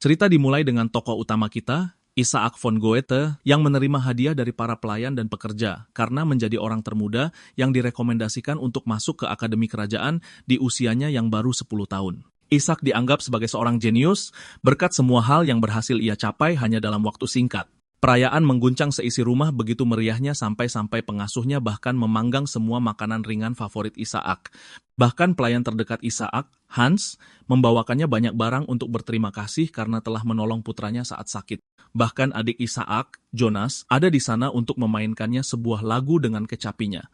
Cerita dimulai dengan tokoh utama kita, Isaac von Goethe, yang menerima hadiah dari para pelayan dan pekerja karena menjadi orang termuda yang direkomendasikan untuk masuk ke Akademi Kerajaan di usianya yang baru 10 tahun. Isaac dianggap sebagai seorang jenius berkat semua hal yang berhasil ia capai hanya dalam waktu singkat. Perayaan mengguncang seisi rumah begitu meriahnya sampai-sampai pengasuhnya bahkan memanggang semua makanan ringan favorit Isaac. Bahkan pelayan terdekat Isaac, Hans, membawakannya banyak barang untuk berterima kasih karena telah menolong putranya saat sakit. Bahkan adik Isaac, Jonas, ada di sana untuk memainkannya sebuah lagu dengan kecapinya.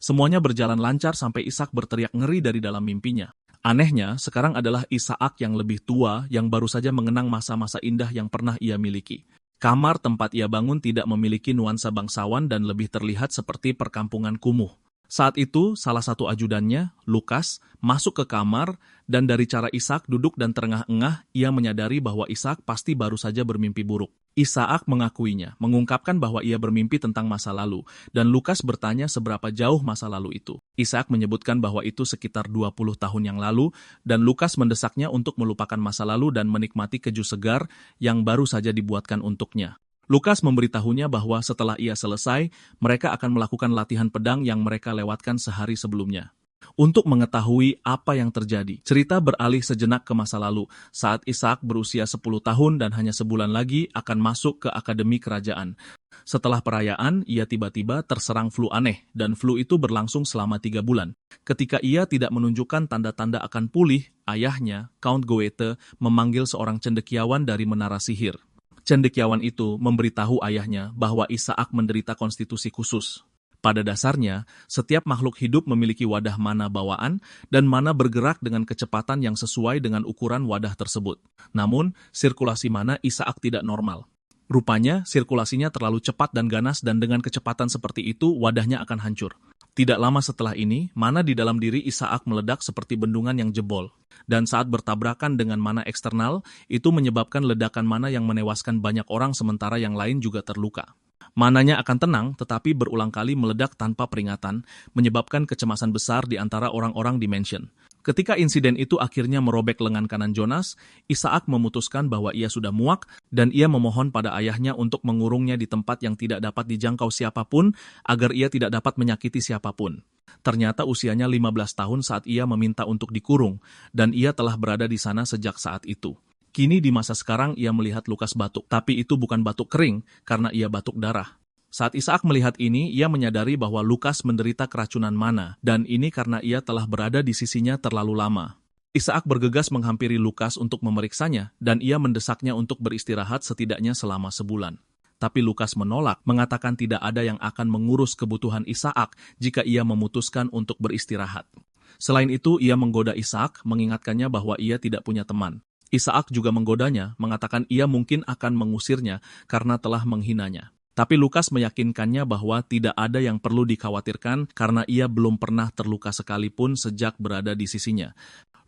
Semuanya berjalan lancar sampai Isaac berteriak ngeri dari dalam mimpinya. Anehnya, sekarang adalah Isaac yang lebih tua yang baru saja mengenang masa-masa indah yang pernah ia miliki. Kamar tempat ia bangun tidak memiliki nuansa bangsawan dan lebih terlihat seperti perkampungan kumuh. Saat itu, salah satu ajudannya, Lukas, masuk ke kamar dan dari cara Isaac duduk dan terengah-engah, ia menyadari bahwa Isaac pasti baru saja bermimpi buruk. Isaac mengakuinya, mengungkapkan bahwa ia bermimpi tentang masa lalu, dan Lukas bertanya seberapa jauh masa lalu itu. Isaac menyebutkan bahwa itu sekitar 20 tahun yang lalu, dan Lukas mendesaknya untuk melupakan masa lalu dan menikmati keju segar yang baru saja dibuatkan untuknya. Lukas memberitahunya bahwa setelah ia selesai, mereka akan melakukan latihan pedang yang mereka lewatkan sehari sebelumnya. Untuk mengetahui apa yang terjadi, cerita beralih sejenak ke masa lalu, saat Isaac berusia 10 tahun dan hanya sebulan lagi akan masuk ke Akademi Kerajaan. Setelah perayaan, ia tiba-tiba terserang flu aneh, dan flu itu berlangsung selama 3 bulan. Ketika ia tidak menunjukkan tanda-tanda akan pulih, ayahnya, Count Goethe, memanggil seorang cendekiawan dari menara sihir. Cendekiawan itu memberitahu ayahnya bahwa Isaac menderita konstitusi khusus. Pada dasarnya, setiap makhluk hidup memiliki wadah mana bawaan dan mana bergerak dengan kecepatan yang sesuai dengan ukuran wadah tersebut. Namun, sirkulasi mana Isaac tidak normal. Rupanya, sirkulasinya terlalu cepat dan ganas dan dengan kecepatan seperti itu, wadahnya akan hancur. Tidak lama setelah ini, mana di dalam diri Isaac meledak seperti bendungan yang jebol. Dan saat bertabrakan dengan mana eksternal, itu menyebabkan ledakan mana yang menewaskan banyak orang sementara yang lain juga terluka. Mananya akan tenang, tetapi berulang kali meledak tanpa peringatan, menyebabkan kecemasan besar di antara orang-orang di mansion. Ketika insiden itu akhirnya merobek lengan kanan Jonas, Isaac memutuskan bahwa ia sudah muak dan ia memohon pada ayahnya untuk mengurungnya di tempat yang tidak dapat dijangkau siapapun agar ia tidak dapat menyakiti siapapun. Ternyata usianya 15 tahun saat ia meminta untuk dikurung, dan ia telah berada di sana sejak saat itu. Kini di masa sekarang ia melihat Lukas batuk, tapi itu bukan batuk kering karena ia batuk darah. Saat Isaac melihat ini, ia menyadari bahwa Lukas menderita keracunan mana, dan ini karena ia telah berada di sisinya terlalu lama. Isaac bergegas menghampiri Lukas untuk memeriksanya, dan ia mendesaknya untuk beristirahat setidaknya selama sebulan. Tapi Lukas menolak, mengatakan tidak ada yang akan mengurus kebutuhan Isaac jika ia memutuskan untuk beristirahat. Selain itu, ia menggoda Isaac, mengingatkannya bahwa ia tidak punya teman. Isaac juga menggodanya, mengatakan ia mungkin akan mengusirnya karena telah menghinanya. Tapi Lukas meyakinkannya bahwa tidak ada yang perlu dikhawatirkan karena ia belum pernah terluka sekalipun sejak berada di sisinya.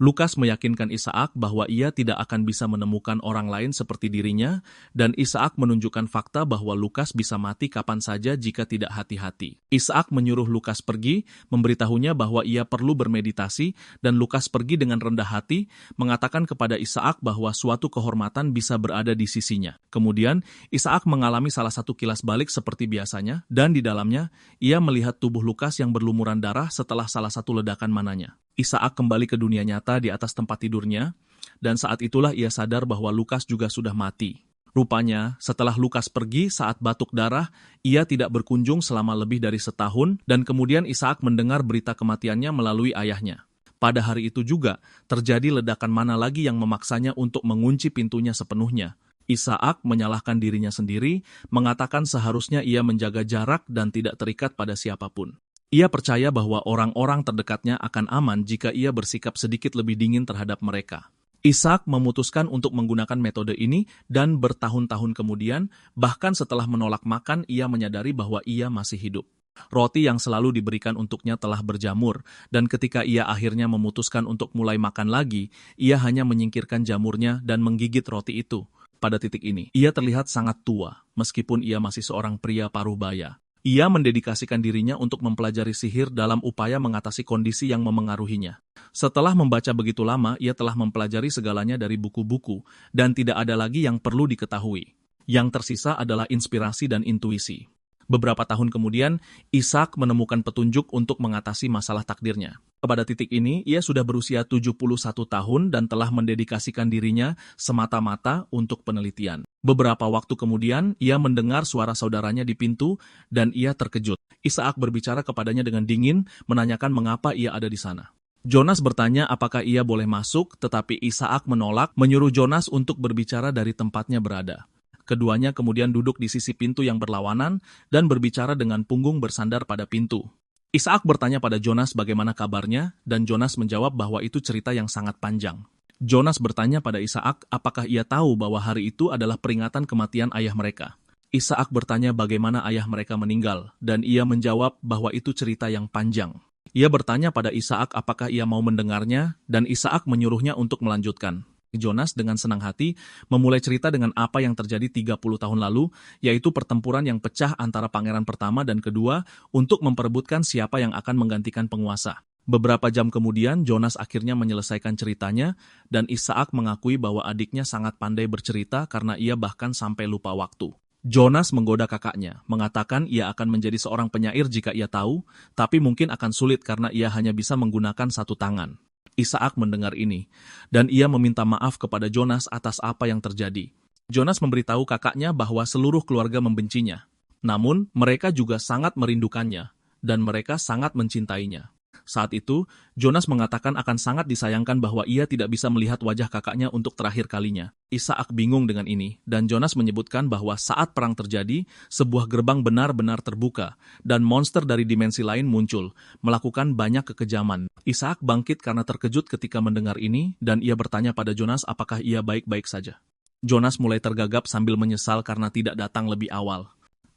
Lukas meyakinkan Isaac bahwa ia tidak akan bisa menemukan orang lain seperti dirinya, dan Isaac menunjukkan fakta bahwa Lukas bisa mati kapan saja jika tidak hati-hati. Isaac menyuruh Lukas pergi, memberitahunya bahwa ia perlu bermeditasi, dan Lukas pergi dengan rendah hati, mengatakan kepada Isaac bahwa suatu kehormatan bisa berada di sisinya. Kemudian, Isaac mengalami salah satu kilas balik seperti biasanya, dan di dalamnya, ia melihat tubuh Lukas yang berlumuran darah setelah salah satu ledakan mananya. Isaac kembali ke dunia nyata di atas tempat tidurnya, dan saat itulah ia sadar bahwa Lukas juga sudah mati. Rupanya, setelah Lukas pergi saat batuk darah, ia tidak berkunjung selama lebih dari setahun, dan kemudian Isaac mendengar berita kematiannya melalui ayahnya. Pada hari itu juga, terjadi ledakan mana lagi yang memaksanya untuk mengunci pintunya sepenuhnya. Isaac menyalahkan dirinya sendiri, mengatakan seharusnya ia menjaga jarak dan tidak terikat pada siapapun. Ia percaya bahwa orang-orang terdekatnya akan aman jika ia bersikap sedikit lebih dingin terhadap mereka. Isaac memutuskan untuk menggunakan metode ini dan bertahun-tahun kemudian, bahkan setelah menolak makan, ia menyadari bahwa ia masih hidup. Roti yang selalu diberikan untuknya telah berjamur, dan ketika ia akhirnya memutuskan untuk mulai makan lagi, ia hanya menyingkirkan jamurnya dan menggigit roti itu. Pada titik ini, ia terlihat sangat tua, meskipun ia masih seorang pria paruh baya. Ia mendedikasikan dirinya untuk mempelajari sihir dalam upaya mengatasi kondisi yang memengaruhinya. Setelah membaca begitu lama, ia telah mempelajari segalanya dari buku-buku, dan tidak ada lagi yang perlu diketahui. Yang tersisa adalah inspirasi dan intuisi. Beberapa tahun kemudian, Ishak menemukan petunjuk untuk mengatasi masalah takdirnya. Pada titik ini, ia sudah berusia 71 tahun dan telah mendedikasikan dirinya semata-mata untuk penelitian. Beberapa waktu kemudian, ia mendengar suara saudaranya di pintu dan ia terkejut. Ishak berbicara kepadanya dengan dingin, menanyakan mengapa ia ada di sana. Jonas bertanya apakah ia boleh masuk, tetapi Ishak menolak, menyuruh Jonas untuk berbicara dari tempatnya berada. Keduanya kemudian duduk di sisi pintu yang berlawanan dan berbicara dengan punggung bersandar pada pintu. Ishak bertanya pada Jonas bagaimana kabarnya, dan Jonas menjawab bahwa itu cerita yang sangat panjang. Jonas bertanya pada Ishak apakah ia tahu bahwa hari itu adalah peringatan kematian ayah mereka. Ishak bertanya bagaimana ayah mereka meninggal, dan ia menjawab bahwa itu cerita yang panjang. Ia bertanya pada Ishak apakah ia mau mendengarnya, dan Ishak menyuruhnya untuk melanjutkan. Jonas dengan senang hati memulai cerita dengan apa yang terjadi 30 tahun lalu, yaitu pertempuran yang pecah antara pangeran pertama dan kedua untuk memperebutkan siapa yang akan menggantikan penguasa. Beberapa jam kemudian, Jonas akhirnya menyelesaikan ceritanya, dan Ishak mengakui bahwa adiknya sangat pandai bercerita karena ia bahkan sampai lupa waktu. Jonas menggoda kakaknya, mengatakan ia akan menjadi seorang penyair jika ia tahu, tapi mungkin akan sulit karena ia hanya bisa menggunakan satu tangan. Ishak mendengar ini, dan ia meminta maaf kepada Jonas atas apa yang terjadi. Jonas memberitahu kakaknya bahwa seluruh keluarga membencinya. Namun, mereka juga sangat merindukannya, dan mereka sangat mencintainya. Saat itu, Jonas mengatakan akan sangat disayangkan bahwa ia tidak bisa melihat wajah kakaknya untuk terakhir kalinya. Ishak bingung dengan ini, dan Jonas menyebutkan bahwa saat perang terjadi, sebuah gerbang benar-benar terbuka, dan monster dari dimensi lain muncul, melakukan banyak kekejaman. Ishak bangkit karena terkejut ketika mendengar ini, dan ia bertanya pada Jonas apakah ia baik-baik saja. Jonas mulai tergagap sambil menyesal karena tidak datang lebih awal.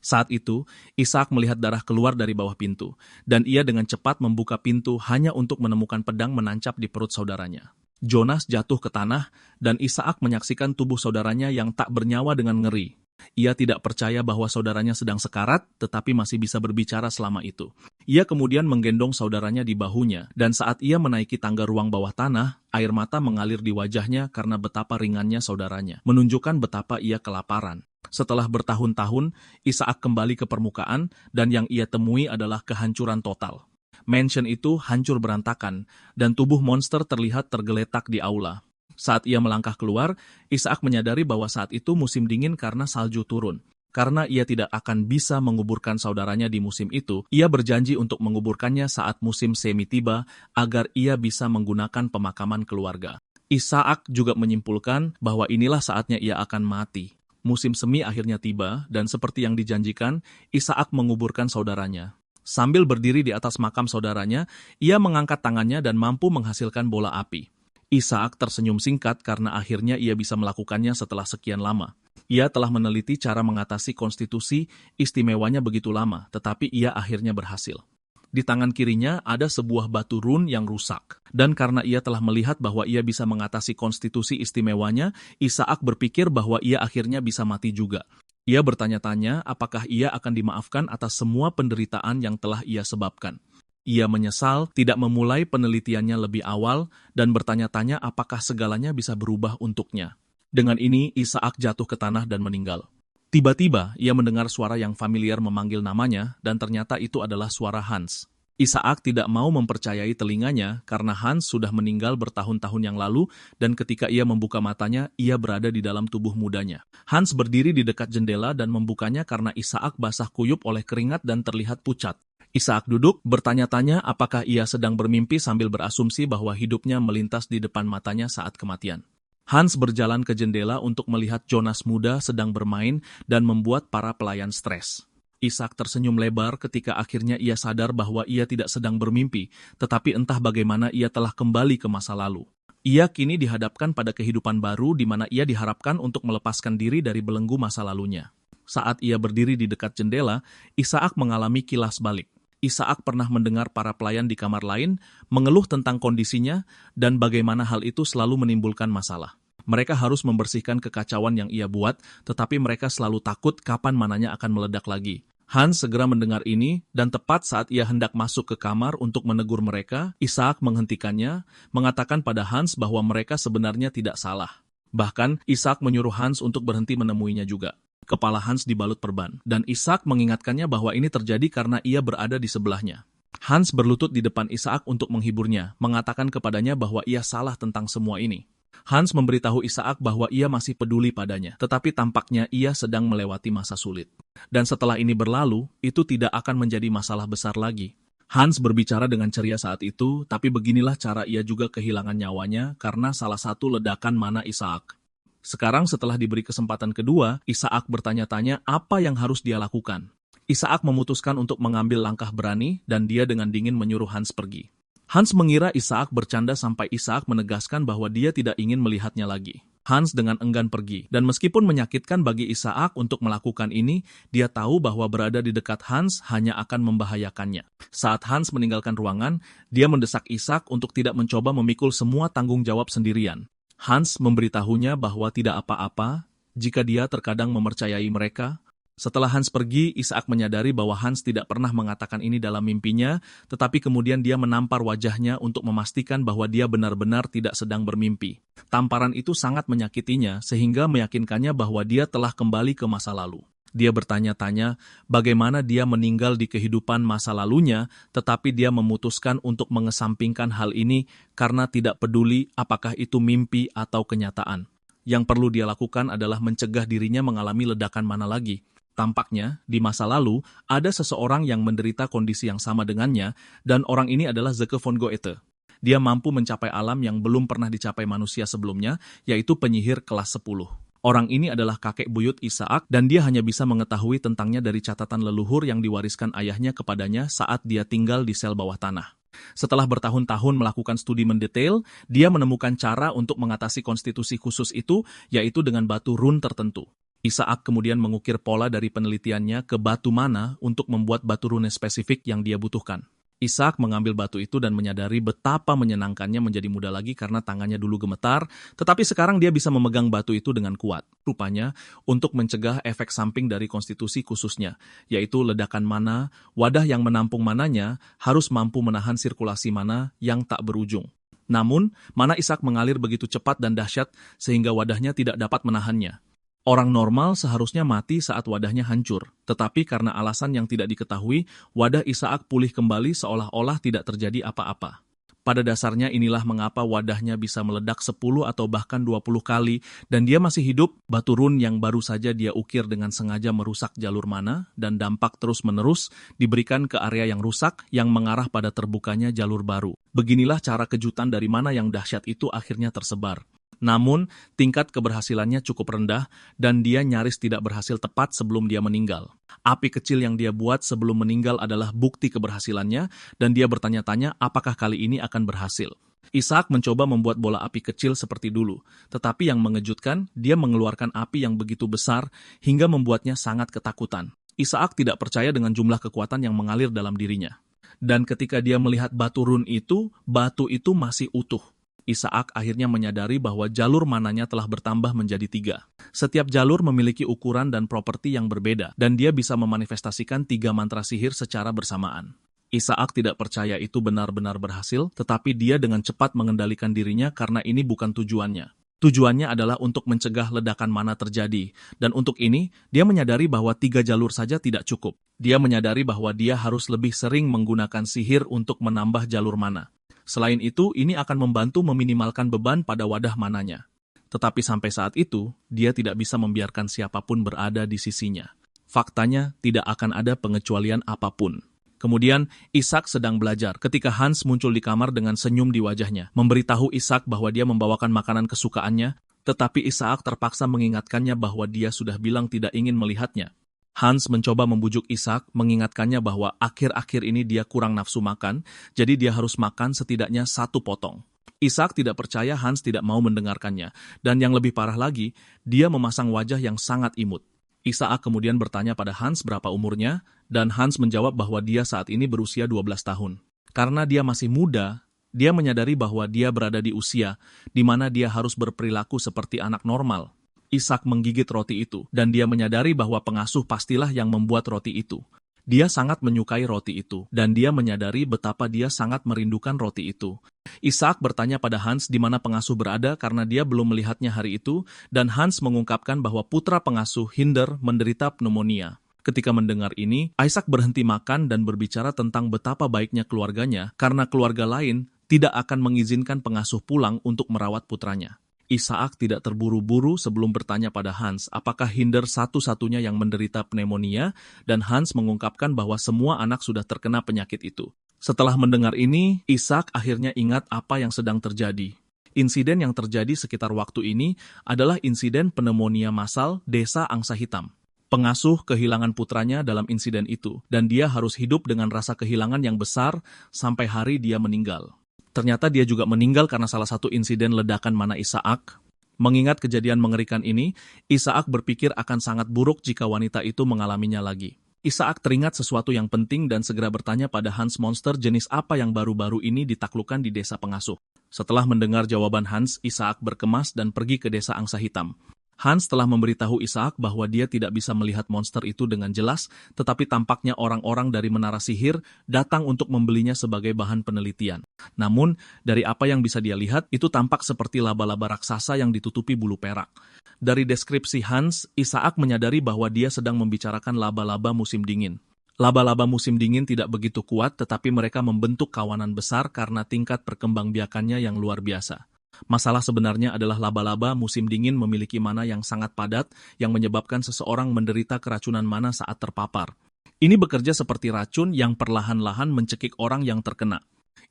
Saat itu, Ishak melihat darah keluar dari bawah pintu, dan ia dengan cepat membuka pintu hanya untuk menemukan pedang menancap di perut saudaranya. Jonas jatuh ke tanah, dan Ishak menyaksikan tubuh saudaranya yang tak bernyawa dengan ngeri. Ia tidak percaya bahwa saudaranya sedang sekarat, tetapi masih bisa berbicara selama itu. Ia kemudian menggendong saudaranya di bahunya, dan saat ia menaiki tangga ruang bawah tanah, air mata mengalir di wajahnya karena betapa ringannya saudaranya, menunjukkan betapa ia kelaparan. Setelah bertahun-tahun, Ishak kembali ke permukaan, dan yang ia temui adalah kehancuran total. Mansion itu hancur berantakan, dan tubuh monster terlihat tergeletak di aula. Saat ia melangkah keluar, Ishak menyadari bahwa saat itu musim dingin karena salju turun. Karena ia tidak akan bisa menguburkan saudaranya di musim itu, ia berjanji untuk menguburkannya saat musim semi tiba agar ia bisa menggunakan pemakaman keluarga. Ishak juga menyimpulkan bahwa inilah saatnya ia akan mati. Musim semi akhirnya tiba, dan seperti yang dijanjikan, Ishak menguburkan saudaranya. Sambil berdiri di atas makam saudaranya, ia mengangkat tangannya dan mampu menghasilkan bola api. Ishak tersenyum singkat karena akhirnya ia bisa melakukannya setelah sekian lama. Ia telah meneliti cara mengatasi konstitusi istimewanya begitu lama, tetapi ia akhirnya berhasil. Di tangan kirinya ada sebuah batu rune yang rusak. Dan karena ia telah melihat bahwa ia bisa mengatasi konstitusi istimewanya, Ishak berpikir bahwa ia akhirnya bisa mati juga. Ia bertanya-tanya apakah ia akan dimaafkan atas semua penderitaan yang telah ia sebabkan. Ia menyesal tidak memulai penelitiannya lebih awal dan bertanya-tanya apakah segalanya bisa berubah untuknya. Dengan ini, Ishak jatuh ke tanah dan meninggal. Tiba-tiba, ia mendengar suara yang familiar memanggil namanya, dan ternyata itu adalah suara Hans. Ishak tidak mau mempercayai telinganya karena Hans sudah meninggal bertahun-tahun yang lalu, dan ketika ia membuka matanya, ia berada di dalam tubuh mudanya. Hans berdiri di dekat jendela dan membukanya karena Ishak basah kuyup oleh keringat dan terlihat pucat. Ishak duduk, bertanya-tanya apakah ia sedang bermimpi sambil berasumsi bahwa hidupnya melintas di depan matanya saat kematian. Hans berjalan ke jendela untuk melihat Jonas muda sedang bermain dan membuat para pelayan stres. Ishak tersenyum lebar ketika akhirnya ia sadar bahwa ia tidak sedang bermimpi, tetapi entah bagaimana ia telah kembali ke masa lalu. Ia kini dihadapkan pada kehidupan baru di mana ia diharapkan untuk melepaskan diri dari belenggu masa lalunya. Saat ia berdiri di dekat jendela, Ishak mengalami kilas balik. Ishak pernah mendengar para pelayan di kamar lain mengeluh tentang kondisinya dan bagaimana hal itu selalu menimbulkan masalah. Mereka harus membersihkan kekacauan yang ia buat, tetapi mereka selalu takut kapan mananya akan meledak lagi. Hans segera mendengar ini, dan tepat saat ia hendak masuk ke kamar untuk menegur mereka, Ishak menghentikannya, mengatakan pada Hans bahwa mereka sebenarnya tidak salah. Bahkan, Ishak menyuruh Hans untuk berhenti menemuinya juga. Kepala Hans dibalut perban, dan Ishak mengingatkannya bahwa ini terjadi karena ia berada di sebelahnya. Hans berlutut di depan Ishak untuk menghiburnya, mengatakan kepadanya bahwa ia salah tentang semua ini. Hans memberitahu Ishak bahwa ia masih peduli padanya, tetapi tampaknya ia sedang melewati masa sulit. Dan setelah ini berlalu, itu tidak akan menjadi masalah besar lagi. Hans berbicara dengan ceria saat itu, tapi beginilah cara ia juga kehilangan nyawanya karena salah satu ledakan mana Ishak. Sekarang setelah diberi kesempatan kedua, Ishak bertanya-tanya apa yang harus dia lakukan. Ishak memutuskan untuk mengambil langkah berani dan dia dengan dingin menyuruh Hans pergi. Hans mengira Ishak bercanda sampai Ishak menegaskan bahwa dia tidak ingin melihatnya lagi. Hans dengan enggan pergi, dan meskipun menyakitkan bagi Ishak untuk melakukan ini, dia tahu bahwa berada di dekat Hans hanya akan membahayakannya. Saat Hans meninggalkan ruangan, dia mendesak Ishak untuk tidak mencoba memikul semua tanggung jawab sendirian. Hans memberitahunya bahwa tidak apa-apa jika dia terkadang mempercayai mereka. Setelah Hans pergi, Ishak menyadari bahwa Hans tidak pernah mengatakan ini dalam mimpinya, tetapi kemudian dia menampar wajahnya untuk memastikan bahwa dia benar-benar tidak sedang bermimpi. Tamparan itu sangat menyakitinya, sehingga meyakinkannya bahwa dia telah kembali ke masa lalu. Dia bertanya-tanya bagaimana dia meninggal di kehidupan masa lalunya, tetapi dia memutuskan untuk mengesampingkan hal ini karena tidak peduli apakah itu mimpi atau kenyataan. Yang perlu dia lakukan adalah mencegah dirinya mengalami ledakan mana lagi. Tampaknya, di masa lalu, ada seseorang yang menderita kondisi yang sama dengannya, dan orang ini adalah Zeke von Goethe. Dia mampu mencapai alam yang belum pernah dicapai manusia sebelumnya, yaitu penyihir kelas 10. Orang ini adalah kakek buyut Ishak, dan dia hanya bisa mengetahui tentangnya dari catatan leluhur yang diwariskan ayahnya kepadanya saat dia tinggal di sel bawah tanah. Setelah bertahun-tahun melakukan studi mendetail, dia menemukan cara untuk mengatasi konstitusi khusus itu, yaitu dengan batu rune tertentu. Ishak kemudian mengukir pola dari penelitiannya ke batu mana untuk membuat batu rune spesifik yang dia butuhkan. Ishak mengambil batu itu dan menyadari betapa menyenangkannya menjadi muda lagi karena tangannya dulu gemetar, tetapi sekarang dia bisa memegang batu itu dengan kuat. Rupanya, untuk mencegah efek samping dari konstitusi khususnya, yaitu ledakan mana, wadah yang menampung mananya harus mampu menahan sirkulasi mana yang tak berujung. Namun, mana Ishak mengalir begitu cepat dan dahsyat sehingga wadahnya tidak dapat menahannya. Orang normal seharusnya mati saat wadahnya hancur, tetapi karena alasan yang tidak diketahui, wadah Ishak pulih kembali seolah-olah tidak terjadi apa-apa. Pada dasarnya inilah mengapa wadahnya bisa meledak 10 atau bahkan 20 kali, dan dia masih hidup. Batu rune yang baru saja dia ukir dengan sengaja merusak jalur mana, dan dampak terus-menerus diberikan ke area yang rusak yang mengarah pada terbukanya jalur baru. Beginilah cara kejutan dari mana yang dahsyat itu akhirnya tersebar. Namun, tingkat keberhasilannya cukup rendah dan dia nyaris tidak berhasil tepat sebelum dia meninggal. Api kecil yang dia buat sebelum meninggal adalah bukti keberhasilannya dan dia bertanya-tanya apakah kali ini akan berhasil. Ishak mencoba membuat bola api kecil seperti dulu, tetapi yang mengejutkan, dia mengeluarkan api yang begitu besar hingga membuatnya sangat ketakutan. Ishak tidak percaya dengan jumlah kekuatan yang mengalir dalam dirinya. Dan ketika dia melihat batu rune itu, batu itu masih utuh. Ishak akhirnya menyadari bahwa jalur mananya telah bertambah menjadi 3. Setiap jalur memiliki ukuran dan properti yang berbeda, dan dia bisa memanifestasikan 3 mantra sihir secara bersamaan. Ishak tidak percaya itu benar-benar berhasil, tetapi dia dengan cepat mengendalikan dirinya karena ini bukan tujuannya. Tujuannya adalah untuk mencegah ledakan mana terjadi, dan untuk ini, dia menyadari bahwa 3 jalur saja tidak cukup. Dia menyadari bahwa dia harus lebih sering menggunakan sihir untuk menambah jalur mana. Selain itu, ini akan membantu meminimalkan beban pada wadah mananya. Tetapi sampai saat itu, dia tidak bisa membiarkan siapapun berada di sisinya. Faktanya, tidak akan ada pengecualian apapun. Kemudian, Ishak sedang belajar ketika Hans muncul di kamar dengan senyum di wajahnya, memberitahu Ishak bahwa dia membawakan makanan kesukaannya, tetapi Ishak terpaksa mengingatkannya bahwa dia sudah bilang tidak ingin melihatnya. Hans mencoba membujuk Ishak, mengingatkannya bahwa akhir-akhir ini dia kurang nafsu makan, jadi dia harus makan setidaknya 1 potong. Ishak tidak percaya Hans tidak mau mendengarkannya, dan yang lebih parah lagi, dia memasang wajah yang sangat imut. Ishak kemudian bertanya pada Hans berapa umurnya, dan Hans menjawab bahwa dia saat ini berusia 12 tahun. Karena dia masih muda, dia menyadari bahwa dia berada di usia di mana dia harus berperilaku seperti anak normal. Ishak menggigit roti itu, dan dia menyadari bahwa pengasuh pastilah yang membuat roti itu. Dia sangat menyukai roti itu, dan dia menyadari betapa dia sangat merindukan roti itu. Ishak bertanya pada Hans di mana pengasuh berada karena dia belum melihatnya hari itu, dan Hans mengungkapkan bahwa putra pengasuh Hinder menderita pneumonia. Ketika mendengar ini, Ishak berhenti makan dan berbicara tentang betapa baiknya keluarganya karena keluarga lain tidak akan mengizinkan pengasuh pulang untuk merawat putranya. Ishak tidak terburu-buru sebelum bertanya pada Hans apakah Hinder satu-satunya yang menderita pneumonia, dan Hans mengungkapkan bahwa semua anak sudah terkena penyakit itu. Setelah mendengar ini, Ishak akhirnya ingat apa yang sedang terjadi. Insiden yang terjadi sekitar waktu ini adalah insiden pneumonia massal desa Angsa Hitam. Pengasuh kehilangan putranya dalam insiden itu, dan dia harus hidup dengan rasa kehilangan yang besar sampai hari dia meninggal. Ternyata dia juga meninggal karena salah satu insiden ledakan mana Ishak. Mengingat kejadian mengerikan ini, Ishak berpikir akan sangat buruk jika wanita itu mengalaminya lagi. Ishak teringat sesuatu yang penting dan segera bertanya pada Hans monster jenis apa yang baru-baru ini ditaklukkan di desa pengasuh. Setelah mendengar jawaban Hans, Ishak berkemas dan pergi ke desa Angsa Hitam. Hans telah memberitahu Ishak bahwa dia tidak bisa melihat monster itu dengan jelas, tetapi tampaknya orang-orang dari menara sihir datang untuk membelinya sebagai bahan penelitian. Namun, dari apa yang bisa dia lihat, itu tampak seperti laba-laba raksasa yang ditutupi bulu perak. Dari deskripsi Hans, Ishak menyadari bahwa dia sedang membicarakan laba-laba musim dingin. Laba-laba musim dingin tidak begitu kuat, tetapi mereka membentuk kawanan besar karena tingkat perkembangbiakannya yang luar biasa. Masalah sebenarnya adalah laba-laba musim dingin memiliki mana yang sangat padat yang menyebabkan seseorang menderita keracunan mana saat terpapar. Ini bekerja seperti racun yang perlahan-lahan mencekik orang yang terkena.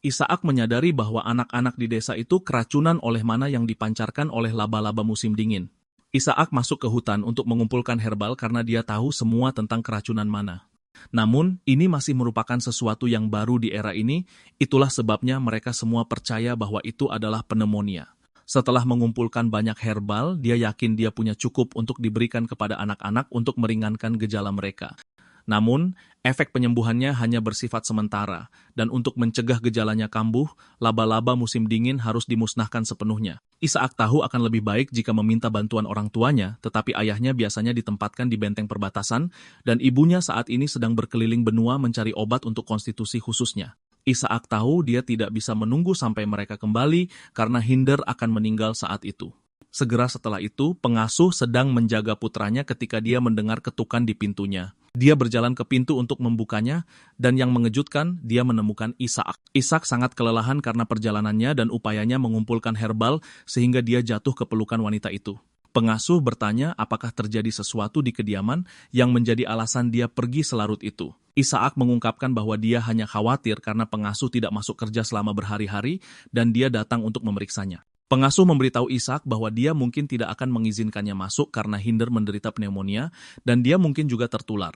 Ishak menyadari bahwa anak-anak di desa itu keracunan oleh mana yang dipancarkan oleh laba-laba musim dingin. Ishak masuk ke hutan untuk mengumpulkan herbal karena dia tahu semua tentang keracunan mana. Namun, ini masih merupakan sesuatu yang baru di era ini, itulah sebabnya mereka semua percaya bahwa itu adalah pneumonia. Setelah mengumpulkan banyak herbal, dia yakin dia punya cukup untuk diberikan kepada anak-anak untuk meringankan gejala mereka. Namun, efek penyembuhannya hanya bersifat sementara, dan untuk mencegah gejalanya kambuh, laba-laba musim dingin harus dimusnahkan sepenuhnya. Ishak tahu akan lebih baik jika meminta bantuan orang tuanya, tetapi ayahnya biasanya ditempatkan di benteng perbatasan, dan ibunya saat ini sedang berkeliling benua mencari obat untuk konstitusi khususnya. Ishak tahu dia tidak bisa menunggu sampai mereka kembali, karena Hinder akan meninggal saat itu. Segera setelah itu, pengasuh sedang menjaga putranya ketika dia mendengar ketukan di pintunya. Dia berjalan ke pintu untuk membukanya, dan yang mengejutkan, dia menemukan Ishak. Ishak sangat kelelahan karena perjalanannya dan upayanya mengumpulkan herbal sehingga dia jatuh ke pelukan wanita itu. Pengasuh bertanya apakah terjadi sesuatu di kediaman yang menjadi alasan dia pergi selarut itu. Ishak mengungkapkan bahwa dia hanya khawatir karena pengasuh tidak masuk kerja selama berhari-hari dan dia datang untuk memeriksanya. Pengasuh memberitahu Ishak bahwa dia mungkin tidak akan mengizinkannya masuk karena Hinder menderita pneumonia dan dia mungkin juga tertular.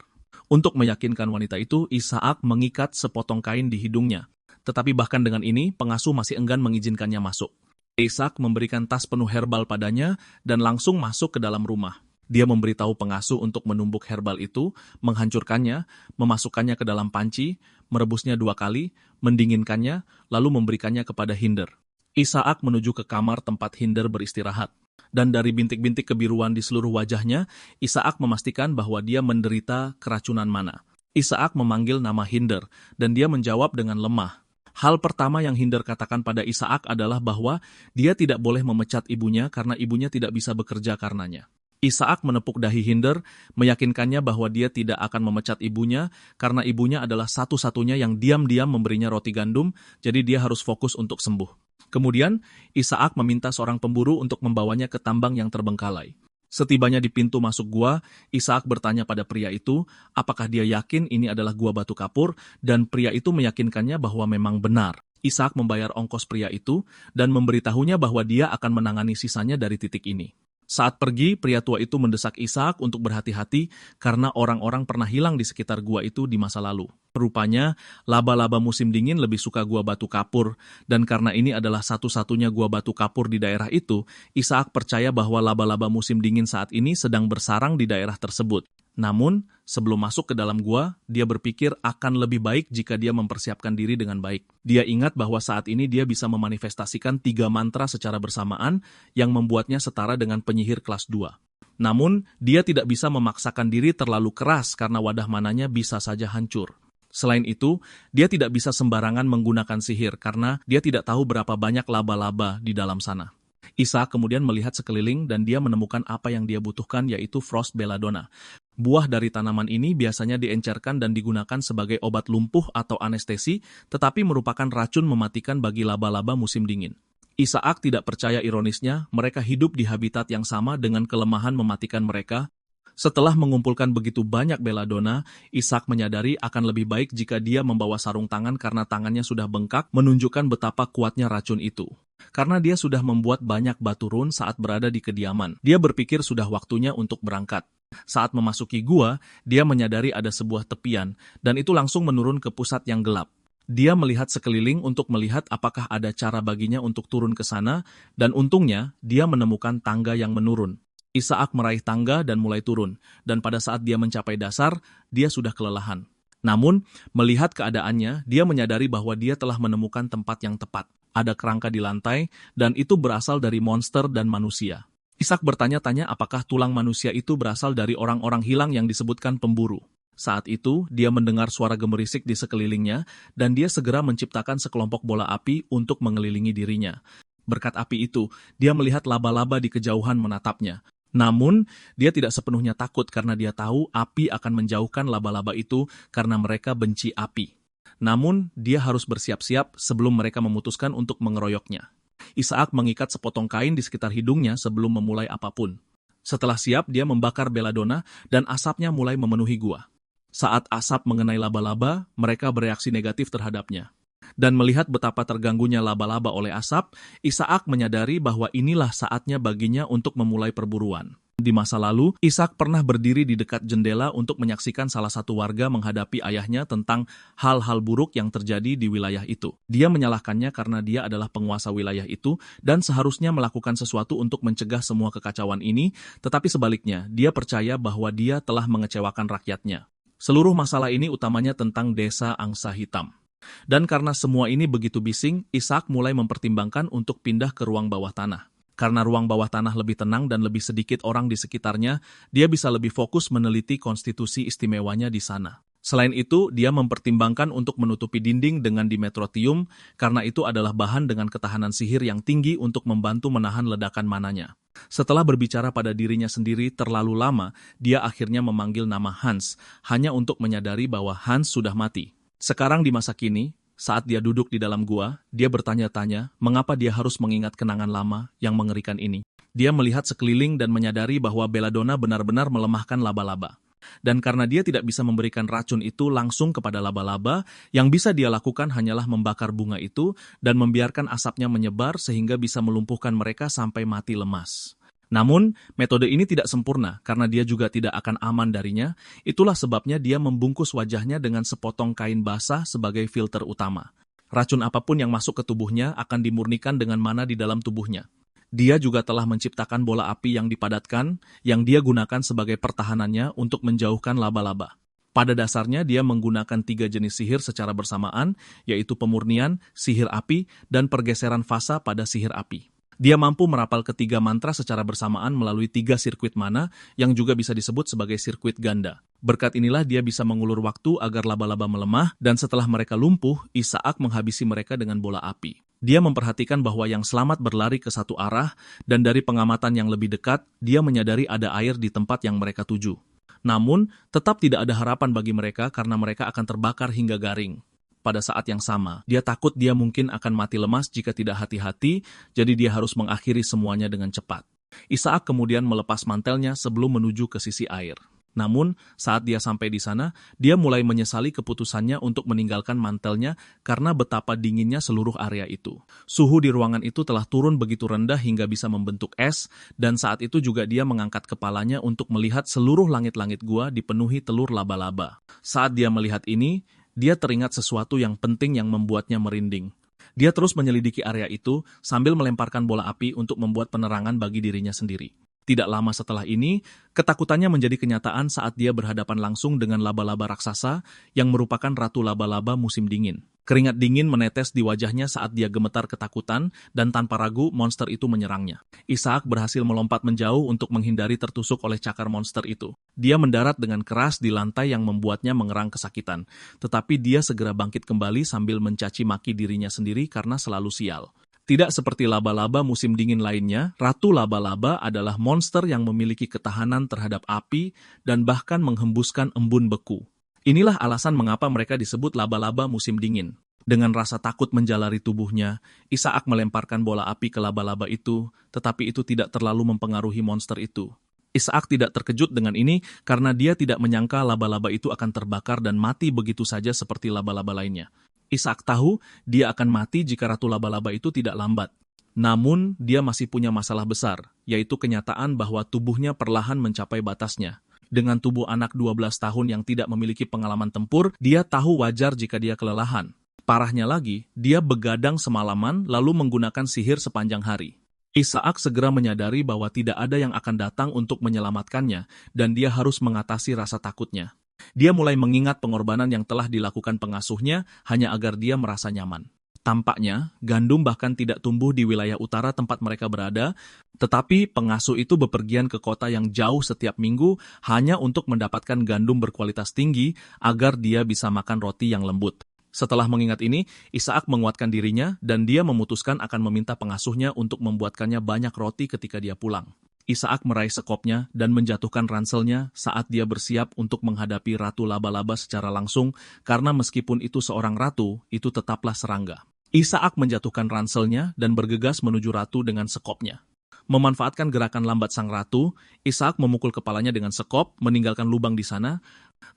Untuk meyakinkan wanita itu, Ishak mengikat sepotong kain di hidungnya. Tetapi bahkan dengan ini, pengasuh masih enggan mengizinkannya masuk. Ishak memberikan tas penuh herbal padanya dan langsung masuk ke dalam rumah. Dia memberitahu pengasuh untuk menumbuk herbal itu, menghancurkannya, memasukkannya ke dalam panci, merebusnya 2 kali, mendinginkannya, lalu memberikannya kepada Hinder. Ishak menuju ke kamar tempat Hinder beristirahat. Dan dari bintik-bintik kebiruan di seluruh wajahnya, Ishak memastikan bahwa dia menderita keracunan mana. Ishak memanggil nama Hinder, dan dia menjawab dengan lemah. Hal pertama yang Hinder katakan pada Ishak adalah bahwa dia tidak boleh memecat ibunya karena ibunya tidak bisa bekerja karenanya. Ishak menepuk dahi Hinder, meyakinkannya bahwa dia tidak akan memecat ibunya karena ibunya adalah satu-satunya yang diam-diam memberinya roti gandum, jadi dia harus fokus untuk sembuh. Kemudian, Ishak meminta seorang pemburu untuk membawanya ke tambang yang terbengkalai. Setibanya di pintu masuk gua, Ishak bertanya pada pria itu, apakah dia yakin ini adalah gua batu kapur, dan pria itu meyakinkannya bahwa memang benar. Ishak membayar ongkos pria itu, dan memberitahunya bahwa dia akan menangani sisanya dari titik ini. Saat pergi, pria tua itu mendesak Ishak untuk berhati-hati karena orang-orang pernah hilang di sekitar gua itu di masa lalu. Rupanya, laba-laba musim dingin lebih suka gua batu kapur, dan karena ini adalah satu-satunya gua batu kapur di daerah itu, Ishak percaya bahwa laba-laba musim dingin saat ini sedang bersarang di daerah tersebut. Namun, sebelum masuk ke dalam gua, dia berpikir akan lebih baik jika dia mempersiapkan diri dengan baik. Dia ingat bahwa saat ini dia bisa memanifestasikan 3 mantra secara bersamaan yang membuatnya setara dengan penyihir kelas 2. Namun, dia tidak bisa memaksakan diri terlalu keras karena wadah mananya bisa saja hancur. Selain itu, dia tidak bisa sembarangan menggunakan sihir karena dia tidak tahu berapa banyak laba-laba di dalam sana. Isaac kemudian melihat sekeliling dan dia menemukan apa yang dia butuhkan, yaitu Frost Belladonna. Buah dari tanaman ini biasanya diencerkan dan digunakan sebagai obat lumpuh atau anestesi, tetapi merupakan racun mematikan bagi laba-laba musim dingin. Isaac tidak percaya, ironisnya, mereka hidup di habitat yang sama dengan kelemahan mematikan mereka. Setelah mengumpulkan begitu banyak belladonna, Isaac menyadari akan lebih baik jika dia membawa sarung tangan karena tangannya sudah bengkak, menunjukkan betapa kuatnya racun itu. Karena dia sudah membuat banyak batu run saat berada di kediaman, dia berpikir sudah waktunya untuk berangkat. Saat memasuki gua, dia menyadari ada sebuah tepian, dan itu langsung menurun ke pusat yang gelap. Dia melihat sekeliling untuk melihat apakah ada cara baginya untuk turun ke sana, dan untungnya dia menemukan tangga yang menurun. Isaac meraih tangga dan mulai turun, dan pada saat dia mencapai dasar, dia sudah kelelahan. Namun, melihat keadaannya, dia menyadari bahwa dia telah menemukan tempat yang tepat. Ada kerangka di lantai, dan itu berasal dari monster dan manusia. Isaac bertanya-tanya apakah tulang manusia itu berasal dari orang-orang hilang yang disebutkan pemburu. Saat itu, dia mendengar suara gemerisik di sekelilingnya, dan dia segera menciptakan sekelompok bola api untuk mengelilingi dirinya. Berkat api itu, dia melihat laba-laba di kejauhan menatapnya. Namun, dia tidak sepenuhnya takut karena dia tahu api akan menjauhkan laba-laba itu karena mereka benci api. Namun, dia harus bersiap-siap sebelum mereka memutuskan untuk mengeroyoknya. Isaac mengikat sepotong kain di sekitar hidungnya sebelum memulai apapun. Setelah siap, dia membakar belladonna dan asapnya mulai memenuhi gua. Saat asap mengenai laba-laba, mereka bereaksi negatif terhadapnya. Dan melihat betapa terganggunya laba-laba oleh asap, Isaac menyadari bahwa inilah saatnya baginya untuk memulai perburuan. Di masa lalu, Isaac pernah berdiri di dekat jendela untuk menyaksikan salah satu warga menghadapi ayahnya tentang hal-hal buruk yang terjadi di wilayah itu. Dia menyalahkannya karena dia adalah penguasa wilayah itu dan seharusnya melakukan sesuatu untuk mencegah semua kekacauan ini, tetapi sebaliknya, dia percaya bahwa dia telah mengecewakan rakyatnya. Seluruh masalah ini utamanya tentang desa Angsa Hitam. Dan karena semua ini begitu bising, Isaac mulai mempertimbangkan untuk pindah ke ruang bawah tanah. Karena ruang bawah tanah lebih tenang dan lebih sedikit orang di sekitarnya, dia bisa lebih fokus meneliti konstitusi istimewanya di sana. Selain itu, dia mempertimbangkan untuk menutupi dinding dengan dimetrotium, karena itu adalah bahan dengan ketahanan sihir yang tinggi untuk membantu menahan ledakan mananya. Setelah berbicara pada dirinya sendiri terlalu lama, dia akhirnya memanggil nama Hans, hanya untuk menyadari bahwa Hans sudah mati. Sekarang di masa kini, saat dia duduk di dalam gua, dia bertanya-tanya mengapa dia harus mengingat kenangan lama yang mengerikan ini. Dia melihat sekeliling dan menyadari bahwa belladonna benar-benar melemahkan laba-laba. Dan karena dia tidak bisa memberikan racun itu langsung kepada laba-laba, yang bisa dia lakukan hanyalah membakar bunga itu dan membiarkan asapnya menyebar sehingga bisa melumpuhkan mereka sampai mati lemas. Namun, metode ini tidak sempurna karena dia juga tidak akan aman darinya. Itulah sebabnya dia membungkus wajahnya dengan sepotong kain basah sebagai filter utama. Racun apapun yang masuk ke tubuhnya akan dimurnikan dengan mana di dalam tubuhnya. Dia juga telah menciptakan bola api yang dipadatkan, yang dia gunakan sebagai pertahanannya untuk menjauhkan laba-laba. Pada dasarnya dia menggunakan 3 jenis sihir secara bersamaan, yaitu pemurnian, sihir api, dan pergeseran fasa pada sihir api. Dia mampu merapal ketiga mantra secara bersamaan melalui 3 sirkuit mana yang juga bisa disebut sebagai sirkuit ganda. Berkat inilah dia bisa mengulur waktu agar laba-laba melemah dan setelah mereka lumpuh, Isaac menghabisi mereka dengan bola api. Dia memperhatikan bahwa yang selamat berlari ke satu arah dan dari pengamatan yang lebih dekat, dia menyadari ada air di tempat yang mereka tuju. Namun, tetap tidak ada harapan bagi mereka karena mereka akan terbakar hingga garing. Pada saat yang sama, dia takut dia mungkin akan mati lemas jika tidak hati-hati, jadi dia harus mengakhiri semuanya dengan cepat. Isaac kemudian melepas mantelnya sebelum menuju ke sisi air. Namun, saat dia sampai di sana, dia mulai menyesali keputusannya untuk meninggalkan mantelnya karena betapa dinginnya seluruh area itu. Suhu di ruangan itu telah turun begitu rendah hingga bisa membentuk es, dan saat itu juga dia mengangkat kepalanya untuk melihat seluruh langit-langit gua dipenuhi telur laba-laba. Saat dia melihat ini, dia teringat sesuatu yang penting yang membuatnya merinding. Dia terus menyelidiki area itu sambil melemparkan bola api untuk membuat penerangan bagi dirinya sendiri. Tidak lama setelah ini, ketakutannya menjadi kenyataan saat dia berhadapan langsung dengan laba-laba raksasa yang merupakan ratu laba-laba musim dingin. Keringat dingin menetes di wajahnya saat dia gemetar ketakutan dan tanpa ragu monster itu menyerangnya. Isaac berhasil melompat menjauh untuk menghindari tertusuk oleh cakar monster itu. Dia mendarat dengan keras di lantai yang membuatnya mengerang kesakitan. Tetapi dia segera bangkit kembali sambil mencaci maki dirinya sendiri karena selalu sial. Tidak seperti laba-laba musim dingin lainnya, Ratu Laba-laba adalah monster yang memiliki ketahanan terhadap api dan bahkan menghembuskan embun beku. Inilah alasan mengapa mereka disebut laba-laba musim dingin. Dengan rasa takut menjalari tubuhnya, Isaac melemparkan bola api ke laba-laba itu, tetapi itu tidak terlalu mempengaruhi monster itu. Isaac tidak terkejut dengan ini karena dia tidak menyangka laba-laba itu akan terbakar dan mati begitu saja seperti laba-laba lainnya. Isaac tahu dia akan mati jika Ratu Laba-laba itu tidak lambat. Namun, dia masih punya masalah besar, yaitu kenyataan bahwa tubuhnya perlahan mencapai batasnya. Dengan tubuh anak 12 tahun yang tidak memiliki pengalaman tempur, dia tahu wajar jika dia kelelahan. Parahnya lagi, dia begadang semalaman lalu menggunakan sihir sepanjang hari. Isaac segera menyadari bahwa tidak ada yang akan datang untuk menyelamatkannya, dan dia harus mengatasi rasa takutnya. Dia mulai mengingat pengorbanan yang telah dilakukan pengasuhnya hanya agar dia merasa nyaman. Tampaknya, gandum bahkan tidak tumbuh di wilayah utara tempat mereka berada, tetapi pengasuh itu bepergian ke kota yang jauh setiap minggu hanya untuk mendapatkan gandum berkualitas tinggi agar dia bisa makan roti yang lembut. Setelah mengingat ini, Isaac menguatkan dirinya dan dia memutuskan akan meminta pengasuhnya untuk membuatkannya banyak roti ketika dia pulang. Isaac meraih sekopnya dan menjatuhkan ranselnya saat dia bersiap untuk menghadapi Ratu Laba-laba secara langsung, karena meskipun itu seorang ratu, itu tetaplah serangga. Isaac menjatuhkan ranselnya dan bergegas menuju ratu dengan sekopnya. Memanfaatkan gerakan lambat sang ratu, Isaac memukul kepalanya dengan sekop, meninggalkan lubang di sana.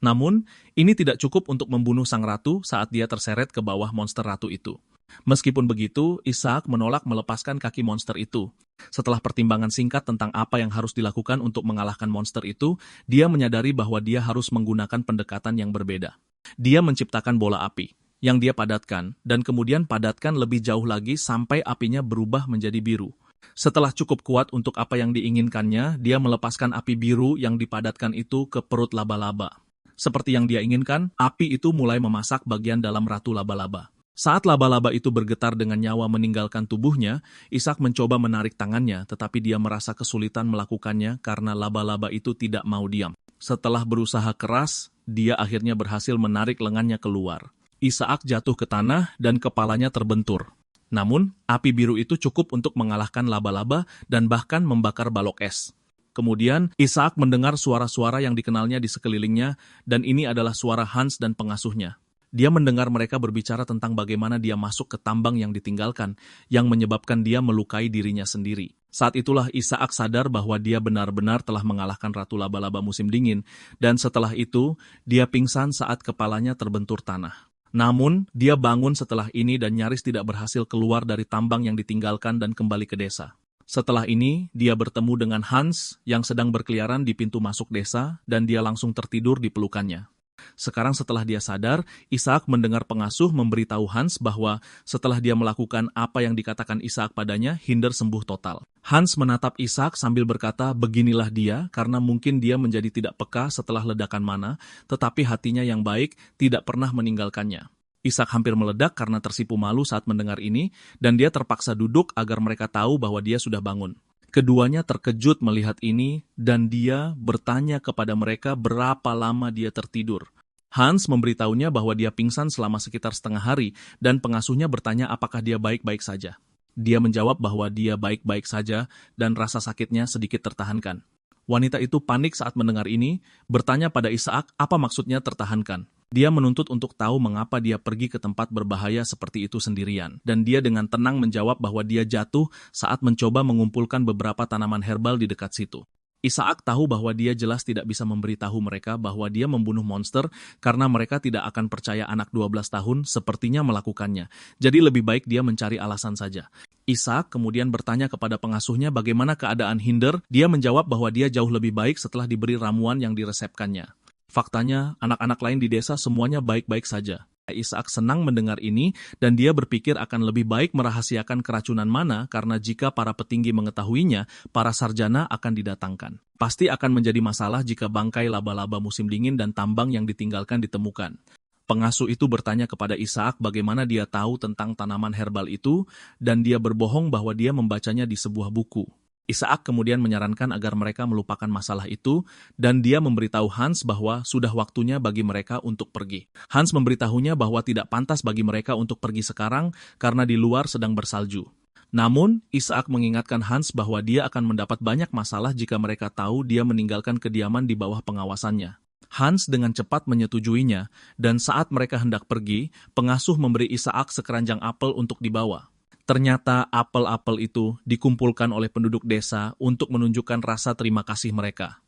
Namun, ini tidak cukup untuk membunuh sang ratu saat dia terseret ke bawah monster ratu itu. Meskipun begitu, Isaac menolak melepaskan kaki monster itu. Setelah pertimbangan singkat tentang apa yang harus dilakukan untuk mengalahkan monster itu, dia menyadari bahwa dia harus menggunakan pendekatan yang berbeda. Dia menciptakan bola api, yang dia padatkan, dan kemudian padatkan lebih jauh lagi sampai apinya berubah menjadi biru. Setelah cukup kuat untuk apa yang diinginkannya, dia melepaskan api biru yang dipadatkan itu ke perut laba-laba. Seperti yang dia inginkan, api itu mulai memasak bagian dalam Ratu Laba-laba. Saat laba-laba itu bergetar dengan nyawa meninggalkan tubuhnya, Isaac mencoba menarik tangannya, tetapi dia merasa kesulitan melakukannya karena laba-laba itu tidak mau diam. Setelah berusaha keras, dia akhirnya berhasil menarik lengannya keluar. Isaac jatuh ke tanah dan kepalanya terbentur. Namun, api biru itu cukup untuk mengalahkan laba-laba dan bahkan membakar balok es. Kemudian, Isaac mendengar suara-suara yang dikenalnya di sekelilingnya, dan ini adalah suara Hans dan pengasuhnya. Dia mendengar mereka berbicara tentang bagaimana dia masuk ke tambang yang ditinggalkan, yang menyebabkan dia melukai dirinya sendiri. Saat itulah Isaac sadar bahwa dia benar-benar telah mengalahkan Ratu Laba-laba musim dingin, dan setelah itu, dia pingsan saat kepalanya terbentur tanah. Namun, dia bangun setelah ini dan nyaris tidak berhasil keluar dari tambang yang ditinggalkan dan kembali ke desa. Setelah ini, dia bertemu dengan Hans yang sedang berkeliaran di pintu masuk desa, dan dia langsung tertidur di pelukannya. Sekarang setelah dia sadar, Isaac mendengar pengasuh memberitahu Hans bahwa setelah dia melakukan apa yang dikatakan Isaac padanya, Hinder sembuh total. Hans menatap Isaac sambil berkata, beginilah dia, karena mungkin dia menjadi tidak peka setelah ledakan mana, tetapi hatinya yang baik tidak pernah meninggalkannya. Isaac hampir meledak karena tersipu malu saat mendengar ini, dan dia terpaksa duduk agar mereka tahu bahwa dia sudah bangun. Keduanya terkejut melihat ini, dan dia bertanya kepada mereka berapa lama dia tertidur. Hans memberitahunya bahwa dia pingsan selama sekitar setengah hari, dan pengasuhnya bertanya apakah dia baik-baik saja. Dia menjawab bahwa dia baik-baik saja, dan rasa sakitnya sedikit tertahankan. Wanita itu panik saat mendengar ini, bertanya pada Isaac apa maksudnya tertahankan. Dia menuntut untuk tahu mengapa dia pergi ke tempat berbahaya seperti itu sendirian. Dan dia dengan tenang menjawab bahwa dia jatuh saat mencoba mengumpulkan beberapa tanaman herbal di dekat situ. Isaac tahu bahwa dia jelas tidak bisa memberitahu mereka bahwa dia membunuh monster karena mereka tidak akan percaya anak 12 tahun sepertinya melakukannya. Jadi lebih baik dia mencari alasan saja. Isaac kemudian bertanya kepada pengasuhnya bagaimana keadaan Hinder. Dia menjawab bahwa dia jauh lebih baik setelah diberi ramuan yang diresepkannya. Faktanya, anak-anak lain di desa semuanya baik-baik saja. Ishak senang mendengar ini dan dia berpikir akan lebih baik merahasiakan keracunan mana karena jika para petinggi mengetahuinya, para sarjana akan didatangkan. Pasti akan menjadi masalah jika bangkai laba-laba musim dingin dan tambang yang ditinggalkan ditemukan. Pengasuh itu bertanya kepada Ishak bagaimana dia tahu tentang tanaman herbal itu dan dia berbohong bahwa dia membacanya di sebuah buku. Ishak kemudian menyarankan agar mereka melupakan masalah itu dan dia memberitahu Hans bahwa sudah waktunya bagi mereka untuk pergi. Hans memberitahunya bahwa tidak pantas bagi mereka untuk pergi sekarang karena di luar sedang bersalju. Namun, Ishak mengingatkan Hans bahwa dia akan mendapat banyak masalah jika mereka tahu dia meninggalkan kediaman di bawah pengawasannya. Hans dengan cepat menyetujuinya, dan saat mereka hendak pergi, pengasuh memberi Ishak sekeranjang apel untuk dibawa. Ternyata apel-apel itu dikumpulkan oleh penduduk desa untuk menunjukkan rasa terima kasih mereka.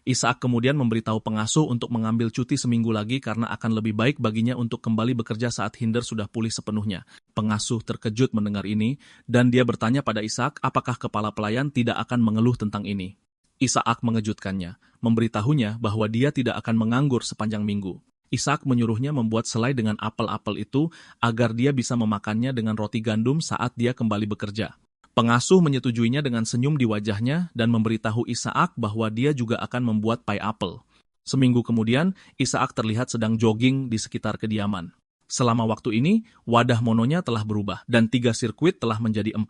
Ishak kemudian memberitahu pengasuh untuk mengambil cuti seminggu lagi karena akan lebih baik baginya untuk kembali bekerja saat Hinder sudah pulih sepenuhnya. Pengasuh terkejut mendengar ini, dan dia bertanya pada Ishak apakah kepala pelayan tidak akan mengeluh tentang ini. Ishak mengejutkannya, memberitahunya bahwa dia tidak akan menganggur sepanjang minggu. Ishak menyuruhnya membuat selai dengan apel-apel itu agar dia bisa memakannya dengan roti gandum saat dia kembali bekerja. Pengasuh menyetujuinya dengan senyum di wajahnya dan memberitahu Ishak bahwa dia juga akan membuat pai apel. Seminggu kemudian, Ishak terlihat sedang jogging di sekitar kediaman. Selama waktu ini, wadah mononya telah berubah dan 3 sirkuit telah menjadi 4.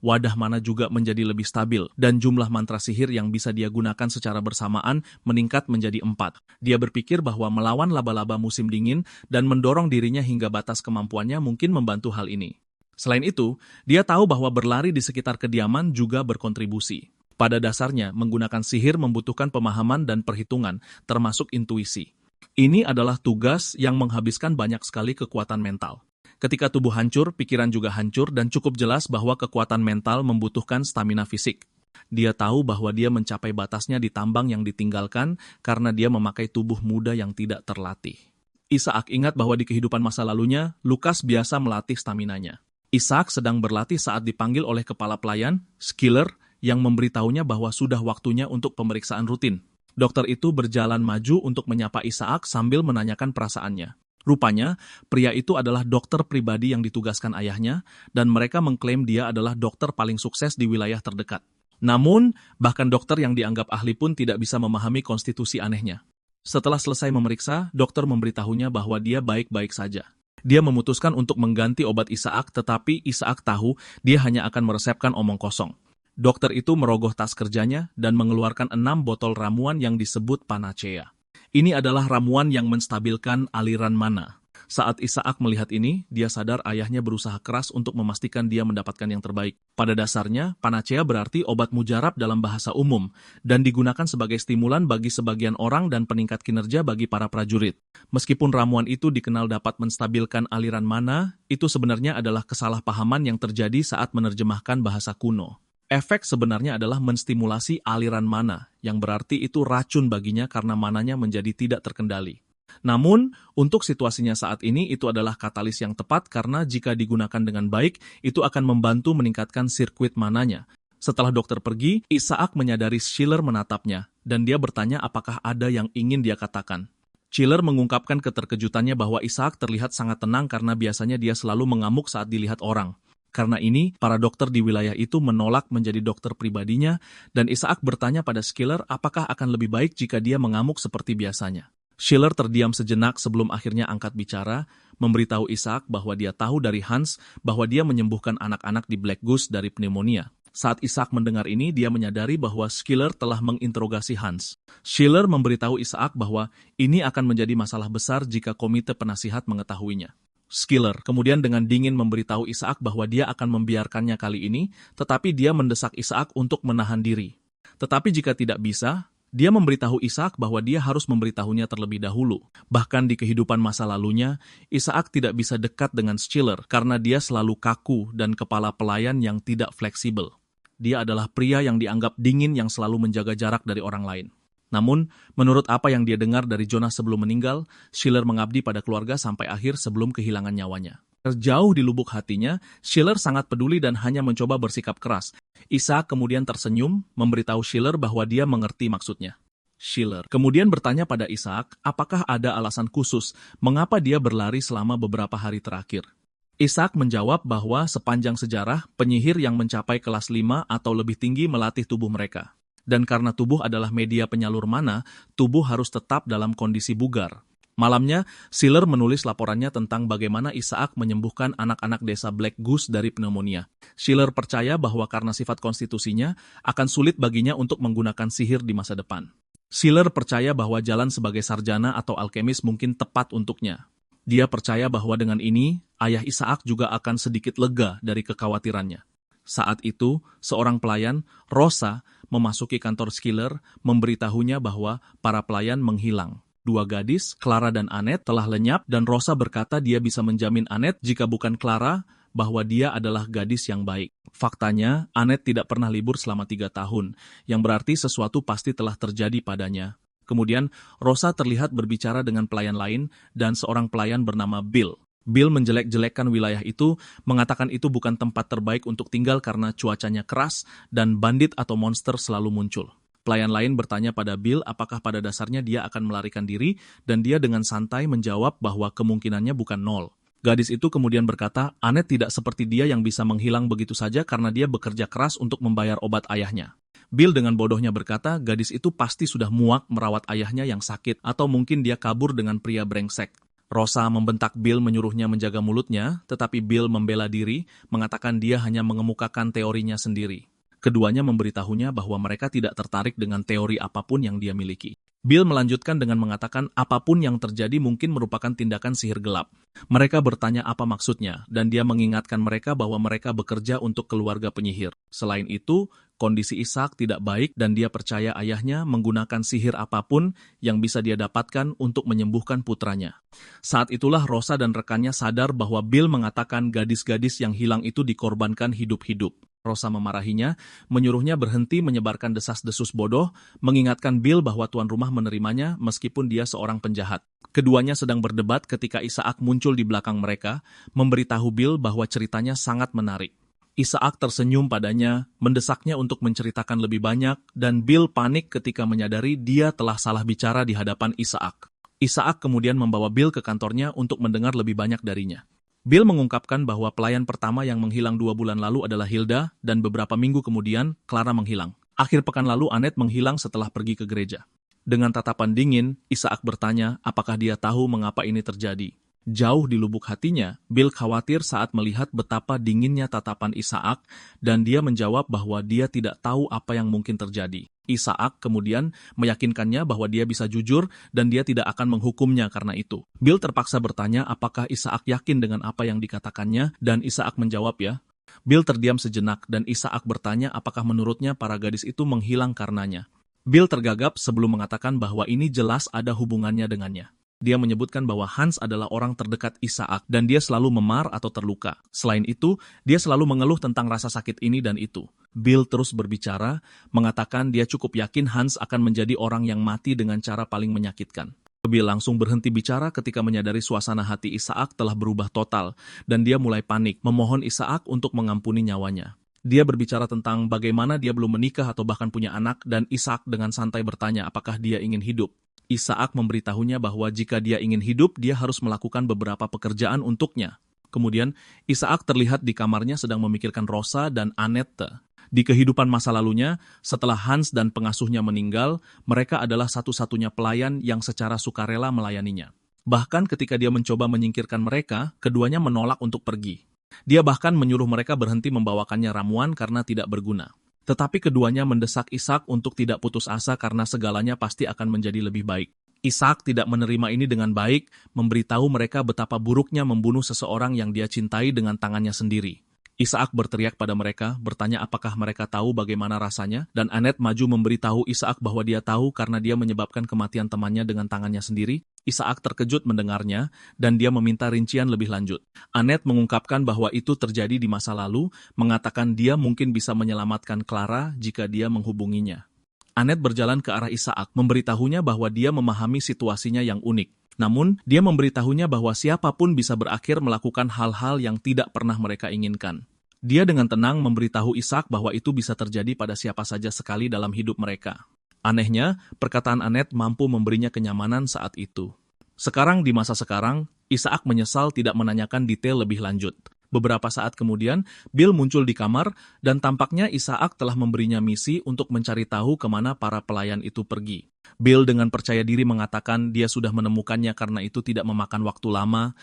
Wadah mana juga menjadi lebih stabil, dan jumlah mantra sihir yang bisa dia gunakan secara bersamaan meningkat menjadi 4. Dia berpikir bahwa melawan laba-laba musim dingin dan mendorong dirinya hingga batas kemampuannya mungkin membantu hal ini. Selain itu, dia tahu bahwa berlari di sekitar kediaman juga berkontribusi. Pada dasarnya, menggunakan sihir membutuhkan pemahaman dan perhitungan, termasuk intuisi. Ini adalah tugas yang menghabiskan banyak sekali kekuatan mental. Ketika tubuh hancur, pikiran juga hancur dan cukup jelas bahwa kekuatan mental membutuhkan stamina fisik. Dia tahu bahwa dia mencapai batasnya di tambang yang ditinggalkan karena dia memakai tubuh muda yang tidak terlatih. Ishak ingat bahwa di kehidupan masa lalunya, Lukas biasa melatih staminanya. Ishak sedang berlatih saat dipanggil oleh kepala pelayan, Skiller, yang memberitahunya bahwa sudah waktunya untuk pemeriksaan rutin. Dokter itu berjalan maju untuk menyapa Ishak sambil menanyakan perasaannya. Rupanya, pria itu adalah dokter pribadi yang ditugaskan ayahnya, dan mereka mengklaim dia adalah dokter paling sukses di wilayah terdekat. Namun, bahkan dokter yang dianggap ahli pun tidak bisa memahami konstitusi anehnya. Setelah selesai memeriksa, dokter memberitahunya bahwa dia baik-baik saja. Dia memutuskan untuk mengganti obat Ishak, tetapi Ishak tahu dia hanya akan meresepkan omong kosong. Dokter itu merogoh tas kerjanya dan mengeluarkan 6 botol ramuan yang disebut panacea. Ini adalah ramuan yang menstabilkan aliran mana. Saat Ishak melihat ini, dia sadar ayahnya berusaha keras untuk memastikan dia mendapatkan yang terbaik. Pada dasarnya, panacea berarti obat mujarab dalam bahasa umum, dan digunakan sebagai stimulan bagi sebagian orang dan peningkat kinerja bagi para prajurit. Meskipun ramuan itu dikenal dapat menstabilkan aliran mana, itu sebenarnya adalah kesalahpahaman yang terjadi saat menerjemahkan bahasa kuno. Efek sebenarnya adalah menstimulasi aliran mana, yang berarti itu racun baginya karena mananya menjadi tidak terkendali. Namun, untuk situasinya saat ini itu adalah katalis yang tepat karena jika digunakan dengan baik, itu akan membantu meningkatkan sirkuit mananya. Setelah dokter pergi, Ishak menyadari Schiller menatapnya, dan dia bertanya apakah ada yang ingin dia katakan. Schiller mengungkapkan keterkejutannya bahwa Ishak terlihat sangat tenang karena biasanya dia selalu mengamuk saat dilihat orang. Karena ini, para dokter di wilayah itu menolak menjadi dokter pribadinya, dan Ishak bertanya pada Schiller apakah akan lebih baik jika dia mengamuk seperti biasanya. Schiller terdiam sejenak sebelum akhirnya angkat bicara, memberitahu Ishak bahwa dia tahu dari Hans bahwa dia menyembuhkan anak-anak di Black Goose dari pneumonia. Saat Ishak mendengar ini, dia menyadari bahwa Schiller telah menginterogasi Hans. Schiller memberitahu Ishak bahwa ini akan menjadi masalah besar jika komite penasihat mengetahuinya. Schiller kemudian dengan dingin memberitahu Ishak bahwa dia akan membiarkannya kali ini, tetapi dia mendesak Ishak untuk menahan diri. Tetapi jika tidak bisa, dia memberitahu Ishak bahwa dia harus memberitahunya terlebih dahulu. Bahkan di kehidupan masa lalunya, Ishak tidak bisa dekat dengan Schiller karena dia selalu kaku dan kepala pelayan yang tidak fleksibel. Dia adalah pria yang dianggap dingin yang selalu menjaga jarak dari orang lain. Namun, menurut apa yang dia dengar dari Jonas sebelum meninggal, Schiller mengabdi pada keluarga sampai akhir sebelum kehilangan nyawanya. Terjauh di lubuk hatinya, Schiller sangat peduli dan hanya mencoba bersikap keras. Ishak kemudian tersenyum, memberitahu Schiller bahwa dia mengerti maksudnya. Schiller kemudian bertanya pada Ishak apakah ada alasan khusus mengapa dia berlari selama beberapa hari terakhir. Ishak menjawab bahwa sepanjang sejarah, penyihir yang mencapai kelas 5 atau lebih tinggi melatih tubuh mereka. Dan karena tubuh adalah media penyalur mana, tubuh harus tetap dalam kondisi bugar. Malamnya, Schiller menulis laporannya tentang bagaimana Ishak menyembuhkan anak-anak desa Black Goose dari pneumonia. Schiller percaya bahwa karena sifat konstitusinya, akan sulit baginya untuk menggunakan sihir di masa depan. Schiller percaya bahwa jalan sebagai sarjana atau alkemis mungkin tepat untuknya. Dia percaya bahwa dengan ini, ayah Ishak juga akan sedikit lega dari kekhawatirannya. Saat itu, seorang pelayan, Rosa, memasuki kantor Schiller, memberitahunya bahwa para pelayan menghilang. Dua gadis, Clara dan Annette, telah lenyap dan Rosa berkata dia bisa menjamin Annette jika bukan Clara, bahwa dia adalah gadis yang baik. Faktanya, Annette tidak pernah libur selama 3 tahun, yang berarti sesuatu pasti telah terjadi padanya. Kemudian, Rosa terlihat berbicara dengan pelayan lain dan seorang pelayan bernama Bill. Bill menjelek-jelekkan wilayah itu, mengatakan itu bukan tempat terbaik untuk tinggal karena cuacanya keras dan bandit atau monster selalu muncul. Pelayan lain bertanya pada Bill apakah pada dasarnya dia akan melarikan diri dan dia dengan santai menjawab bahwa kemungkinannya bukan 0. Gadis itu kemudian berkata, Annette tidak seperti dia yang bisa menghilang begitu saja karena dia bekerja keras untuk membayar obat ayahnya. Bill dengan bodohnya berkata, gadis itu pasti sudah muak merawat ayahnya yang sakit atau mungkin dia kabur dengan pria brengsek. Rosa membentak Bill menyuruhnya menjaga mulutnya, tetapi Bill membela diri, mengatakan dia hanya mengemukakan teorinya sendiri. Keduanya memberitahunya bahwa mereka tidak tertarik dengan teori apapun yang dia miliki. Bill melanjutkan dengan mengatakan apapun yang terjadi mungkin merupakan tindakan sihir gelap. Mereka bertanya apa maksudnya, dan dia mengingatkan mereka bahwa mereka bekerja untuk keluarga penyihir. Selain itu, kondisi Ishak tidak baik dan dia percaya ayahnya menggunakan sihir apapun yang bisa dia dapatkan untuk menyembuhkan putranya. Saat itulah Rosa dan rekannya sadar bahwa Bill mengatakan gadis-gadis yang hilang itu dikorbankan hidup-hidup. Rosa memarahinya, menyuruhnya berhenti menyebarkan desas-desus bodoh, mengingatkan Bill bahwa tuan rumah menerimanya meskipun dia seorang penjahat. Keduanya sedang berdebat ketika Ishak muncul di belakang mereka, memberitahu Bill bahwa ceritanya sangat menarik. Ishak tersenyum padanya, mendesaknya untuk menceritakan lebih banyak, dan Bill panik ketika menyadari dia telah salah bicara di hadapan Ishak. Ishak kemudian membawa Bill ke kantornya untuk mendengar lebih banyak darinya. Bill mengungkapkan bahwa pelayan pertama yang menghilang 2 bulan lalu adalah Hilda, dan beberapa minggu kemudian, Clara menghilang. Akhir pekan lalu, Annette menghilang setelah pergi ke gereja. Dengan tatapan dingin, Ishak bertanya apakah dia tahu mengapa ini terjadi. Jauh di lubuk hatinya, Bill khawatir saat melihat betapa dinginnya tatapan Ishak, dan dia menjawab bahwa dia tidak tahu apa yang mungkin terjadi. Ishak kemudian meyakinkannya bahwa dia bisa jujur dan dia tidak akan menghukumnya karena itu. Bill terpaksa bertanya apakah Ishak yakin dengan apa yang dikatakannya, dan Ishak menjawab ya. Bill terdiam sejenak dan Ishak bertanya apakah menurutnya para gadis itu menghilang karenanya. Bill tergagap sebelum mengatakan bahwa ini jelas ada hubungannya dengannya. Dia menyebutkan bahwa Hans adalah orang terdekat Ishak dan dia selalu memar atau terluka. Selain itu, dia selalu mengeluh tentang rasa sakit ini dan itu. Bill terus berbicara, mengatakan dia cukup yakin Hans akan menjadi orang yang mati dengan cara paling menyakitkan. Bill langsung berhenti bicara ketika menyadari suasana hati Ishak telah berubah total dan dia mulai panik, memohon Ishak untuk mengampuni nyawanya. Dia berbicara tentang bagaimana dia belum menikah atau bahkan punya anak dan Ishak dengan santai bertanya apakah dia ingin hidup. Ishak memberitahunya bahwa jika dia ingin hidup, dia harus melakukan beberapa pekerjaan untuknya. Kemudian, Ishak terlihat di kamarnya sedang memikirkan Rosa dan Annette. Di kehidupan masa lalunya, setelah Hans dan pengasuhnya meninggal, mereka adalah satu-satunya pelayan yang secara sukarela melayaninya. Bahkan ketika dia mencoba menyingkirkan mereka, keduanya menolak untuk pergi. Dia bahkan menyuruh mereka berhenti membawakannya ramuan karena tidak berguna. Tetapi keduanya mendesak Ishak untuk tidak putus asa karena segalanya pasti akan menjadi lebih baik. Ishak tidak menerima ini dengan baik, memberitahu mereka betapa buruknya membunuh seseorang yang dia cintai dengan tangannya sendiri. Ishak berteriak pada mereka, bertanya apakah mereka tahu bagaimana rasanya, dan Annette maju memberitahu Ishak bahwa dia tahu karena dia menyebabkan kematian temannya dengan tangannya sendiri. Ishak terkejut mendengarnya, dan dia meminta rincian lebih lanjut. Annette mengungkapkan bahwa itu terjadi di masa lalu, mengatakan dia mungkin bisa menyelamatkan Clara jika dia menghubunginya. Annette berjalan ke arah Ishak, memberitahunya bahwa dia memahami situasinya yang unik. Namun, dia memberitahunya bahwa siapapun bisa berakhir melakukan hal-hal yang tidak pernah mereka inginkan. Dia dengan tenang memberitahu Ishak bahwa itu bisa terjadi pada siapa saja sekali dalam hidup mereka. Anehnya, perkataan Annette mampu memberinya kenyamanan saat itu. Sekarang di masa sekarang, Isaac menyesal tidak menanyakan detail lebih lanjut. Beberapa saat kemudian, Bill muncul di kamar dan tampaknya Isaac telah memberinya misi untuk mencari tahu kemana para pelayan itu pergi. Bill dengan percaya diri mengatakan dia sudah menemukannya karena itu tidak memakan waktu lama.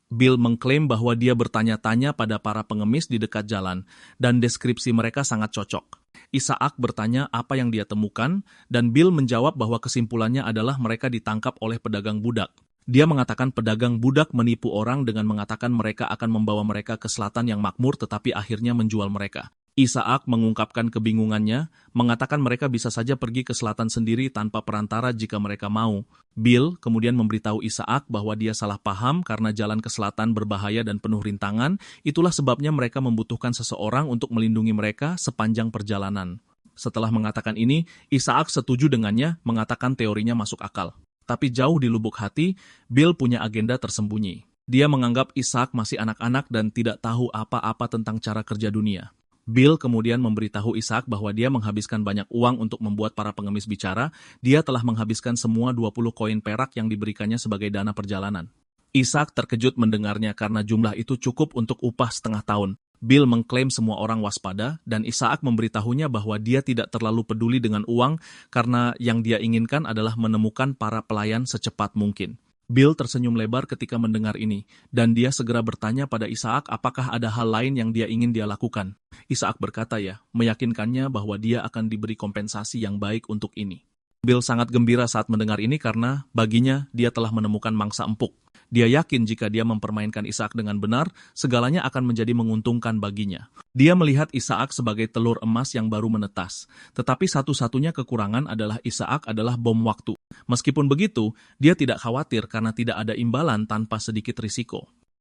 Bill mengklaim bahwa dia bertanya-tanya pada para pengemis di dekat jalan, dan deskripsi mereka sangat cocok. Isaac bertanya apa yang dia temukan, dan Bill menjawab bahwa kesimpulannya adalah mereka ditangkap oleh pedagang budak. Dia mengatakan pedagang budak menipu orang dengan mengatakan mereka akan membawa mereka ke selatan yang makmur tetapi akhirnya menjual mereka. Isaac mengungkapkan kebingungannya, mengatakan mereka bisa saja pergi ke selatan sendiri tanpa perantara jika mereka mau. Bill kemudian memberitahu Isaac bahwa dia salah paham karena jalan ke selatan berbahaya dan penuh rintangan, itulah sebabnya mereka membutuhkan seseorang untuk melindungi mereka sepanjang perjalanan. Setelah mengatakan ini, Isaac setuju dengannya, mengatakan teorinya masuk akal. Tapi jauh di lubuk hati, Bill punya agenda tersembunyi. Dia menganggap Isaac masih anak-anak dan tidak tahu apa-apa tentang cara kerja dunia. Bill kemudian memberitahu Isaac bahwa dia menghabiskan banyak uang untuk membuat para pengemis bicara. Dia telah menghabiskan semua 20 koin perak yang diberikannya sebagai dana perjalanan. Isaac terkejut mendengarnya karena jumlah itu cukup untuk upah setengah tahun. Bill mengklaim semua orang waspada, dan Isaac memberitahunya bahwa dia tidak terlalu peduli dengan uang karena yang dia inginkan adalah menemukan para pelayan secepat mungkin. Bill tersenyum lebar ketika mendengar ini, dan dia segera bertanya pada Isaac apakah ada hal lain yang dia ingin dia lakukan. Isaac berkata meyakinkannya bahwa dia akan diberi kompensasi yang baik untuk ini. Bill sangat gembira saat mendengar ini karena baginya dia telah menemukan mangsa empuk. Dia yakin jika dia mempermainkan Isaac dengan benar, segalanya akan menjadi menguntungkan baginya. Dia melihat Isaac sebagai telur emas yang baru menetas. Tetapi satu-satunya kekurangan adalah Isaac adalah bom waktu. Meskipun begitu, dia tidak khawatir karena tidak ada imbalan tanpa sedikit risiko.